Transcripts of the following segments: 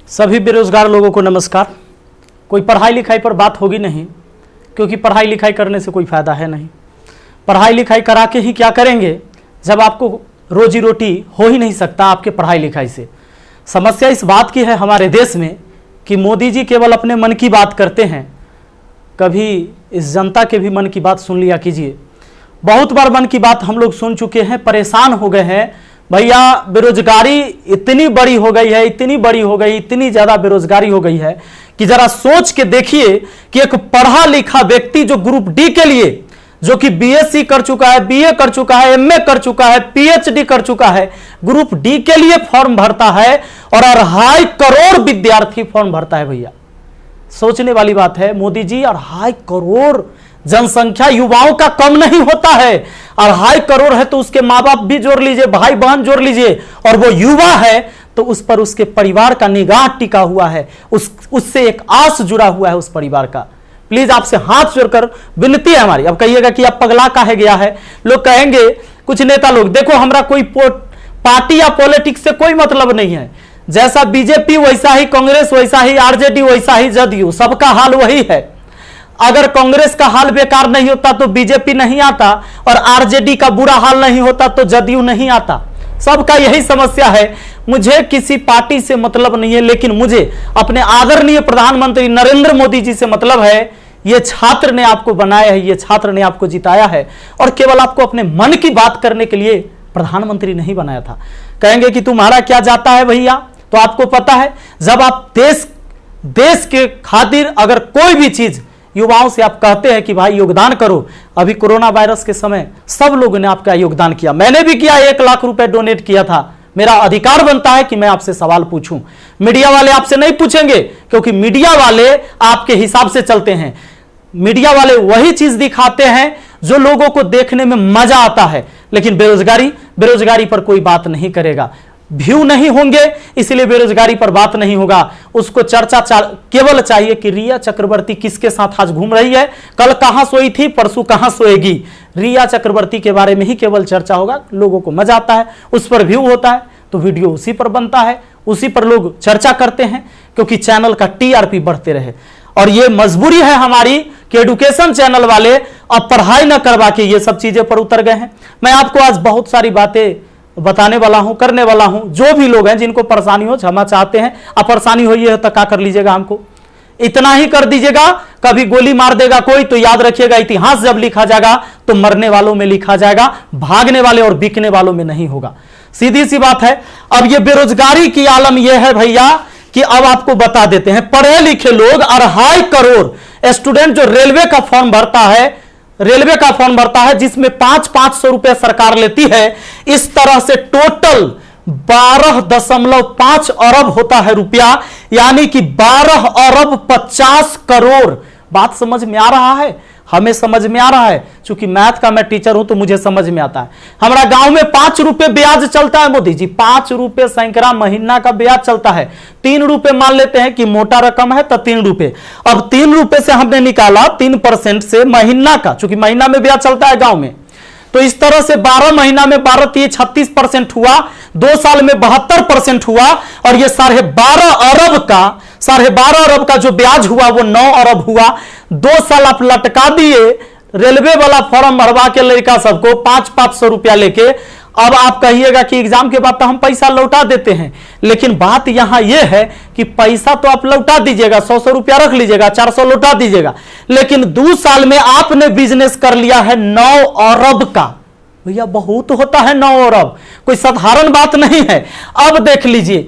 सभी बेरोजगार लोगों को नमस्कार। कोई पढ़ाई लिखाई पर बात होगी नहीं, क्योंकि पढ़ाई लिखाई करने से कोई फायदा है नहीं। पढ़ाई लिखाई करा के ही क्या करेंगे जब आपको रोजी रोटी हो ही नहीं सकता आपके पढ़ाई लिखाई से। समस्या इस बात की है हमारे देश में कि मोदी जी केवल अपने मन की बात करते हैं। कभी इस जनता के भी मन की बात सुन लिया कीजिए। बहुत बार मन की बात हम लोग सुन चुके हैं, परेशान हो गए हैं। भैया बेरोजगारी इतनी बड़ी हो गई है, इतनी बड़ी हो गई, इतनी ज्यादा बेरोजगारी हो गई है कि जरा सोच के देखिए कि एक पढ़ा लिखा व्यक्ति जो ग्रुप डी के लिए, जो कि बीएससी कर चुका है, बीए कर चुका है, एमए कर चुका है, पीएचडी कर चुका है, ग्रुप डी के लिए फॉर्म भरता है और 2.5 करोड़ विद्यार्थी फॉर्म भरता है। भैया सोचने वाली बात है। मोदी जी 2.5 करोड़ जनसंख्या युवाओं का कम नहीं होता है। 2.5 करोड़ है तो उसके माँ बाप भी जोड़ लीजिए, भाई बहन जोड़ लीजिए, और वो युवा है तो उस पर उसके परिवार का निगाह टिका हुआ है, उससे एक आस जुड़ा हुआ है उस परिवार का। प्लीज आपसे हाथ जोड़कर विनती है हमारी। अब कहिएगा कि आप पगला काहे गया है। लोग कहेंगे, कुछ नेता लोग, देखो हमरा कोई पार्टी या पॉलिटिक्स से कोई मतलब नहीं है। जैसा बीजेपी वैसा ही कांग्रेस, वैसा ही आरजेडी, वैसा ही जदयू, सबका हाल वही है। अगर कांग्रेस का हाल बेकार नहीं होता तो बीजेपी नहीं आता, और आरजेडी का बुरा हाल नहीं होता तो जदयू नहीं आता। सबका यही समस्या है। मुझे किसी पार्टी से मतलब नहीं है, लेकिन मुझे अपने आदरणीय प्रधानमंत्री नरेंद्र मोदी जी से मतलब है। ये छात्र ने आपको बनाया है, ये छात्र ने आपको जिताया है, और केवल आपको अपने मन की बात करने के लिए प्रधानमंत्री नहीं बनाया था। कहेंगे कि तुम्हारा क्या जाता है भैया, तो आपको पता है जब आप देश के खातिर अगर कोई भी चीज युवाओं से आप कहते हैं कि भाई योगदान करो। अभी कोरोना वायरस के समय सब लोगों ने आपका योगदान किया, मैंने भी किया, 1 लाख रुपए डोनेट किया था। मेरा अधिकार बनता है कि मैं आपसे सवाल पूछूं। मीडिया वाले आपसे नहीं पूछेंगे, क्योंकि मीडिया वाले आपके हिसाब से चलते हैं। मीडिया वाले वही चीज दिखाते हैं जो लोगों को देखने में मजा आता है, लेकिन बेरोजगारी पर कोई बात नहीं करेगा। व्यू नहीं होंगे, इसलिए बेरोजगारी पर बात नहीं होगा। उसको चर्चा केवल चाहिए कि रिया चक्रवर्ती किसके साथ आज घूम रही है, कल कहां सोई थी, परसों कहां सोएगी। रिया चक्रवर्ती के बारे में ही केवल चर्चा होगा। लोगों को मजा आता है, उस पर व्यू होता है तो वीडियो उसी पर बनता है, उसी पर लोग चर्चा करते हैं, क्योंकि चैनल का टीआरपी बढ़ते रहे। और ये मजबूरी है हमारी कि एडुकेशन चैनल वाले अब पढ़ाई न करवा के ये सब चीजें पर उतर गए हैं। मैं आपको आज बहुत सारी बातें बताने वाला हूं, करने वाला हूं। जो भी लोग हैं जिनको परेशानी हो, क्षमा चाहते हैं। अब परेशानी हुई है तो क्या कर लीजिएगा, हमको इतना ही कर दीजिएगा। कभी गोली मार देगा कोई तो याद रखिएगा, इतिहास जब लिखा जाएगा तो मरने वालों में लिखा जाएगा, भागने वाले और बिकने वालों में नहीं होगा। सीधी सी बात है। अब ये बेरोजगारी की आलम यह है भैया कि अब आपको बता देते हैं, पढ़े लिखे लोग 2.5 करोड़ स्टूडेंट जो रेलवे का फॉर्म भरता है, जिसमें 500 रुपए सरकार लेती है। इस तरह से टोटल 12.5 अरब होता है रुपया, यानी कि 12 अरब 50 करोड़। बात समझ में आ रहा है? हमें समझ में आ रहा है। चूंकि मैथ का मैं टीचर हूं तो मुझे समझ में आता है। हमारा गांव में 5 रुपए ब्याज चलता है मोदी जी, 5 रुपए सैकड़ा महीना का ब्याज चलता है। 3 रुपए मान लेते हैं कि मोटा रकम है तो 3 रुपए। अब 3 रुपए से हमने निकाला 3% से महीना का, चूंकि महीना में ब्याज चलता है गांव में, तो इस तरह से 12 महीना में 36% हुआ, 2 साल में 72% हुआ, और ये 12.5 अरब का जो ब्याज हुआ वो 9 अरब हुआ। 2 साल आप लटका दिए रेलवे वाला फॉर्म भरवा के लड़का सबको 500 रुपया लेके। अब आप कहिएगा कि एग्जाम के बाद तो हम पैसा लौटा देते हैं, लेकिन बात यहां यह है कि पैसा तो आप लौटा दीजिएगा, 100 रुपया रख लीजिएगा, 400 लौटा दीजिएगा, लेकिन 2 साल में आपने बिजनेस कर लिया है 9 अरब का। भैया बहुत होता है 9 अरब, कोई साधारण बात नहीं है। अब देख लीजिए,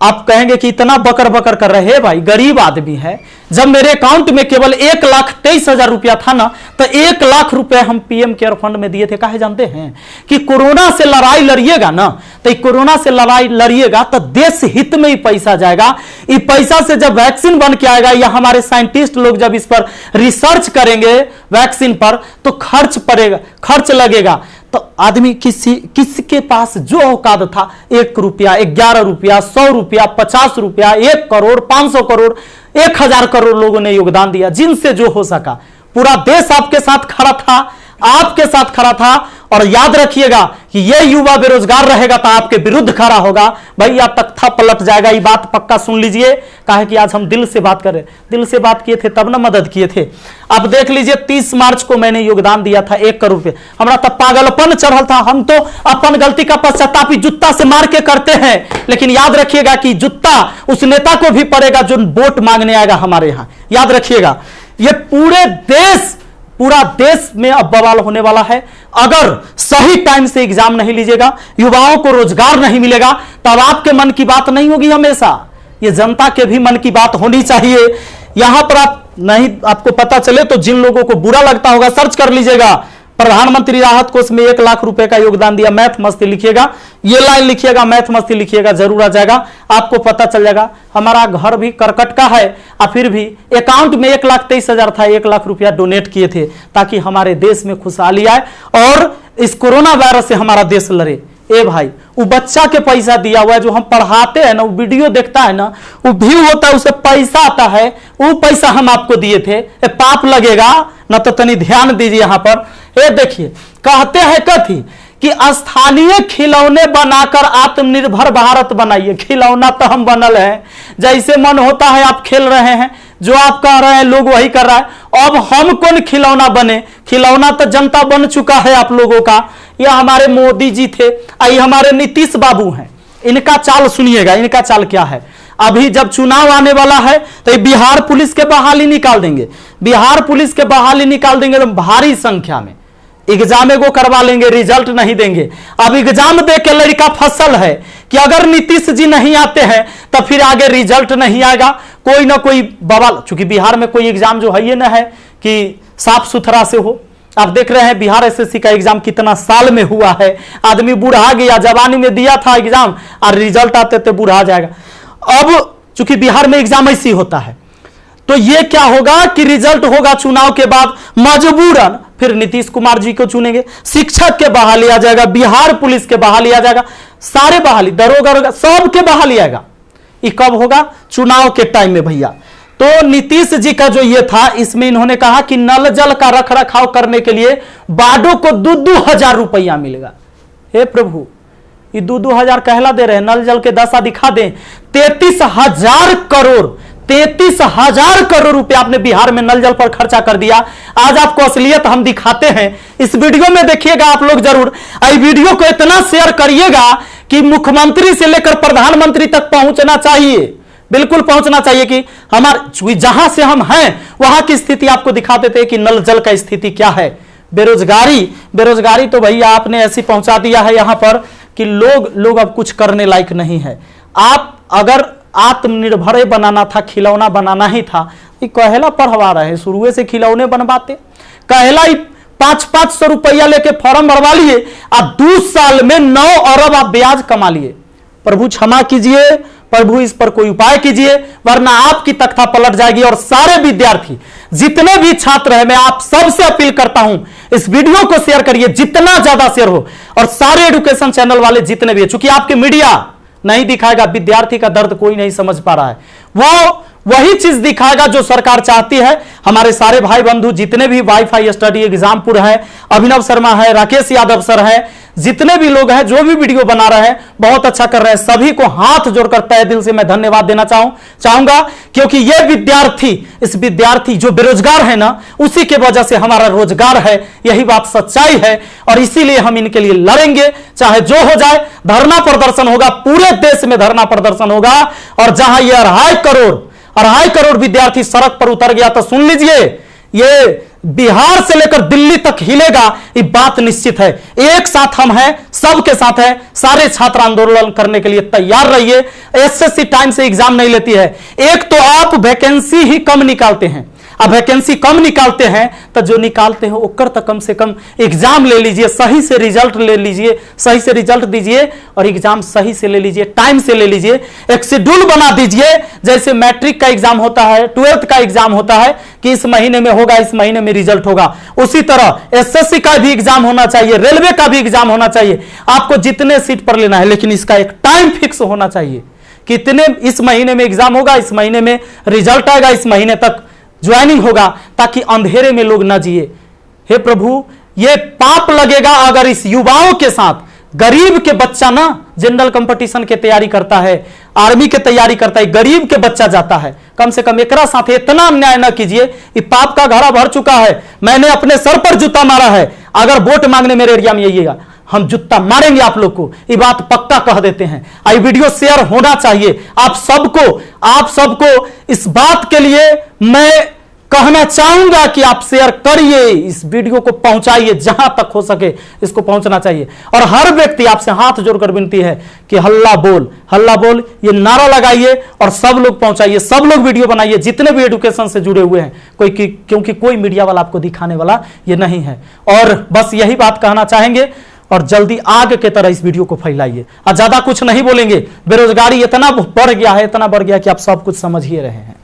आप कहेंगे कि इतना बकर बकर कर रहे हैं, भाई गरीब आदमी है। जब मेरे अकाउंट में केवल 1,23,000 रुपया था ना, तो 1 लाख रुपए हम पीएम केयर फंड में दिए थे। काहे जानते हैं? कि कोरोना से लड़ाई लड़िएगा ना, तो कोरोना से लड़ाई लड़िएगा तो देश हित में ही पैसा जाएगा। इस पैसा से जब वैक्सीन बन के आएगा, या हमारे साइंटिस्ट लोग जब इस पर रिसर्च करेंगे वैक्सीन पर, तो खर्च लगेगा। तो आदमी किसके पास जो औकात था, 1 रुपया, 11 रुपया, 100 रुपया, 50 रुपया, 1 करोड़, 500 करोड़, 1000 करोड़ लोगों ने योगदान दिया, जिनसे जो हो सका। पूरा देश आपके साथ खड़ा था, आपके साथ खड़ा था, और याद रखिएगा कि ये युवा बेरोजगार रहेगा तो आपके विरुद्ध खड़ा होगा, भैया तख्ता पलट जाएगा। ये बात पक्का सुन लीजिए, कहा कि आज हम दिल से बात कर रहे, दिल से बात किए थे तब ना मदद किए थे। अब देख लीजिए 30 मार्च को मैंने योगदान दिया था 1 करोड़ रुपए, हमारा तब पागलपन चढ़ल था। हम तो अपन गलती का पश्चाताप जूता से मार के करते हैं, लेकिन याद रखिएगा कि जूता उस नेता को भी पड़ेगा जो वोट मांगने आएगा हमारे यहां। याद रखिएगा, ये पूरा देश में अब बवाल होने वाला है। अगर सही टाइम से एग्जाम नहीं लीजिएगा, युवाओं को रोजगार नहीं मिलेगा, तब आपके मन की बात नहीं होगी हमेशा, ये जनता के भी मन की बात होनी चाहिए। यहां पर आप नहीं, आपको पता चले तो जिन लोगों को बुरा लगता होगा सर्च कर लीजिएगा, प्रधानमंत्री राहत कोष में 1 लाख रुपए का योगदान दिया। मैथ मस्ती लिखिएगा, ये लाइन लिखिएगा, मैथ मस्ती लिखिएगा, जरूर आ जाएगा, आपको पता चल जाएगा। हमारा घर भी करकट का है और फिर भी अकाउंट में 1,23,000 था, 1 लाख रुपया डोनेट किए थे ताकि हमारे देश में खुशहाली आए और इस कोरोना वायरस से हमारा देश लड़े। ए भाई, वो बच्चा के पैसा दिया हुआ है, जो हम पढ़ाते हैं ना, वो वीडियो देखता है ना, वो व्यू होता है, उसे पैसा आता है, वो पैसा हम आपको दिए थे। पाप लगेगा ना, तो तनी ध्यान दीजिए यहां पर। ये देखिए, कहते हैं कथी कि स्थानीय खिलौने बनाकर आत्मनिर्भर भारत बनाइए। खिलौना तो हम बनल है, जैसे मन होता है आप खेल रहे हैं, जो आप कह रहे हैं लोग वही कर रहा है। अब हम कौन खिलौना बने? खिलौना तो जनता बन चुका है आप लोगों का। ये हमारे मोदी जी थे, ये हमारे नीतीश बाबू हैं। इनका चाल सुनिएगा, इनका चाल क्या है। अभी जब चुनाव आने वाला है तो बिहार पुलिस के बहाली निकाल देंगे, बिहार पुलिस के बहाली निकाल देंगे तो भारी संख्या में एग्जाम को करवा लेंगे, रिजल्ट नहीं देंगे। अब एग्जाम दे के लड़का फसल है कि अगर नीतीश जी नहीं आते हैं तो फिर आगे रिजल्ट नहीं आएगा, कोई ना कोई बवाल। चूंकि बिहार में कोई एग्जाम जो है ये ना है कि साफ सुथरा से हो। आप देख रहे हैं बिहार एसएससी का एग्जाम कितना साल में हुआ है, आदमी बूढ़ा गया, जवानी में दिया था एग्जाम और रिजल्ट आते थे बूढ़ा जाएगा। अब चूंकि बिहार में एग्जाम ऐसी होता है, तो ये क्या होगा कि रिजल्ट होगा चुनाव के बाद, मजबूरन फिर नीतीश कुमार जी को चुनेंगे, शिक्षक के बहाली आ जाएगा, बिहार पुलिस के बहाली आ जाएगा, सारे बहाली, दरोगा सब के बहाली आएगा। ये कब होगा? चुनाव के टाइम में भैया। तो नीतीश जी का जो ये था, इसमें इन्होंने कहा कि नल जल का रख रखाव करने के लिए वार्डों को 2-2 हजार रुपया मिलेगा। हे प्रभु, ये 2-2 हजार कहला दे रहे हैं, नल जल के दशा दिखा दें। 33,000 करोड़, 33,000 करोड़ रुपया आपने बिहार में नल जल पर खर्चा कर दिया। आज आपको असलियत हम दिखाते हैं, इस वीडियो में देखिएगा आप लोग जरूर। इस वीडियो को इतना शेयर करिएगा कि मुख्यमंत्री से लेकर प्रधानमंत्री तक पहुंचना चाहिए, बिल्कुल पहुंचना चाहिए कि हमारे जहां से हम हैं वहां की स्थिति आपको दिखा देते हैं कि नल जल का स्थिति क्या है। बेरोजगारी तो भैया आपने ऐसी पहुंचा दिया है यहां पर कि लोग अब कुछ करने लायक नहीं है। आप अगर आत्मनिर्भर बनाना था, खिलौना बनाना ही था, ये कहेला पढ़वा रहे, शुरू से खिलौने बनवाते। कहेला 500-500 रुपया लेके फॉर्म भरवा लिए और 2 साल में 9 अरब आप ब्याज कमा लिए। प्रभु क्षमा कीजिए, प्रभु इस पर कोई उपाय कीजिए, वरना आपकी तख्ता पलट जाएगी। और सारे विद्यार्थी, जितने भी छात्र हैं, मैं आप सबसे अपील करता हूं, इस वीडियो को शेयर करिए, जितना ज्यादा शेयर हो। और सारे एजुकेशन चैनल वाले जितने भी, चूंकि आपके मीडिया नहीं दिखाएगा, विद्यार्थी का दर्द कोई नहीं समझ पा रहा है, वो वही चीज दिखाएगा जो सरकार चाहती है। हमारे सारे भाई बंधु जितने भी वाईफाई स्टडी एग्जामपुर है, अभिनव शर्मा है, राकेश यादव सर है, जितने भी लोग हैं जो भी वीडियो बना रहे हैं बहुत अच्छा कर रहे हैं, सभी को हाथ जोड़कर तहे दिल से मैं धन्यवाद देना चाहूंगा। क्योंकि ये विद्यार्थी जो बेरोजगार है ना, उसी के वजह से हमारा रोजगार है, यही बात सच्चाई है। और इसीलिए हम इनके लिए लड़ेंगे, चाहे जो हो जाए। धरना प्रदर्शन होगा, पूरे देश में धरना प्रदर्शन होगा। और जहां ये 2.5 करोड़ विद्यार्थी सड़क पर उतर गया, तो सुन लीजिए, ये बिहार से लेकर दिल्ली तक हिलेगा, ये बात निश्चित है। एक साथ हम हैं, सबके साथ हैं। सारे छात्र आंदोलन करने के लिए तैयार रहिए। एसएससी टाइम से एग्जाम नहीं लेती है। एक तो आप वैकेंसी ही कम निकालते हैं, अब वैकेंसी कम निकालते हैं तो जो निकालते हैं ओकर तो कम से कम एग्जाम ले लीजिए, सही से रिजल्ट ले लीजिए, सही से रिजल्ट दीजिए और एग्जाम सही से ले लीजिए, टाइम से ले लीजिए। एक शेड्यूल बना दीजिए, जैसे मैट्रिक का एग्जाम होता है, 12th का एग्जाम होता है कि इस महीने में होगा, इस महीने में रिजल्ट होगा। उसी तरह एसएससी का भी एग्जाम होना चाहिए, रेलवे का भी एग्जाम होना चाहिए। आपको जितने सीट पर लेना है, लेकिन इसका एक टाइम फिक्स होना चाहिए। कितने इस महीने में एग्जाम होगा, इस महीने में रिजल्ट आएगा, इस महीने तक ज्वाइनिंग होगा, ताकि अंधेरे में लोग ना जिए। हे प्रभु, ये पाप लगेगा अगर इस युवाओं के साथ गरीब के बच्चा ना जनरल कंपटीशन के तैयारी करता है, आर्मी के तैयारी करता है, गरीब के बच्चा जाता है, कम से कम एकरा साथ इतना अन्याय ना कीजिए। ये पाप का घड़ा भर चुका है। मैंने अपने सर पर जूता मारा है। अगर वोट मांगने मेरे एरिया में आइएगा, हम जूता मारेंगे आप लोग को, ये बात पक्का कह देते हैं। आई वीडियो शेयर होना चाहिए। आप सबको इस बात के लिए मैं कहना चाहूंगा कि आप शेयर करिए, इस वीडियो को पहुंचाइए, जहां तक हो सके इसको पहुंचना चाहिए। और हर व्यक्ति आपसे हाथ जोड़कर विनती है कि हल्ला बोल ये नारा लगाइए और सब लोग पहुंचाइए, सब लोग वीडियो बनाइए, जितने भी एजुकेशन से जुड़े हुए हैं, क्योंकि कोई मीडिया वाला आपको दिखाने वाला ये नहीं है। और बस यही बात कहना चाहेंगे और जल्दी आग के तरह इस वीडियो को फैलाइए। और ज्यादा कुछ नहीं बोलेंगे। बेरोजगारी इतना बढ़ गया है कि आप सब कुछ समझ ही रहे हैं।